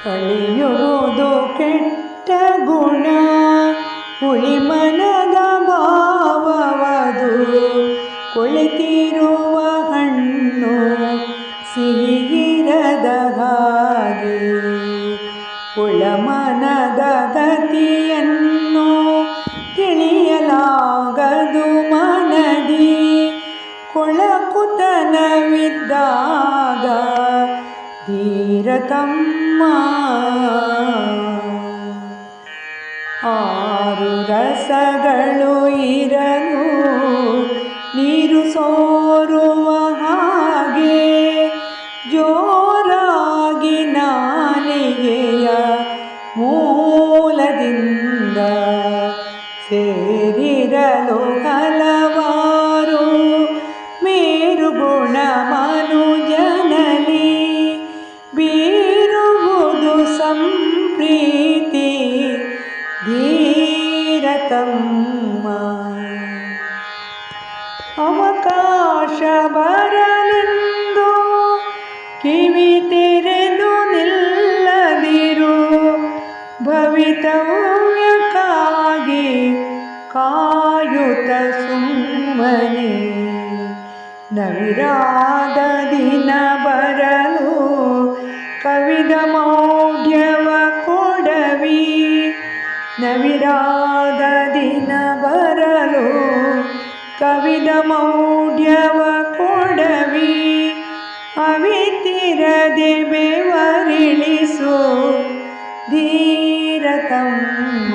ಅಳಿಯುವುದು ಕೆಟ್ಟ ಗುಣ ಹುಳಿಮನದ ಭಾವವದು ಕೊಳೆತಿರುವ ಹಣ್ಣು ಸಿಹಿಗಿರದ ಹಾಗೆ ಒಳಮನದ ಗತಿಯನ್ನು ತಿಳಿಯಲಾಗದು ಮನದಿ ಕೊಳಕುತನವಿದ್ದಾಗ ಧೀರತಮ್ಮ ಆರು ರಸಗಳು ಇರಲು ನೀರು ಸೋರುವ ಹಾಗೆ ಜೋರಾಗಿ ನಾಲಿಗೆಯ ಮೂಲದಿಂದ ಸೇರಿರಲು ಹಲವಾರು ಮೇರುಗುಣ ಮನುಜನಲ್ಲಿ ಬೀರುವುದು ಸಂಪ್ರೀತಿ ಧೀರತಮ್ಮ ಅವಕಾಶ ಬರಲೆಂದು ಕಿವಿ ತೆರೆದು ನಿಲ್ಲದಿರು ಭವಿತವ್ಯಕ್ಕಾಗಿ ಕಾಯುತ್ತ ಸುಮ್ಮನೆ ನವಿರಾದ ದಿನ ಬರಲು ಕವಿದ ಮೌಢ್ಯವ ಕೊಡವಿ ನವಿರಾದ ದಿನ ಬರಲು ಕವಿದ ಮೌಢ್ಯವ ಕೊಡವಿ ಅವಿತಿರದೆ ಬೆವರಿಳಿಸು ಧೀರತಮ್ಮ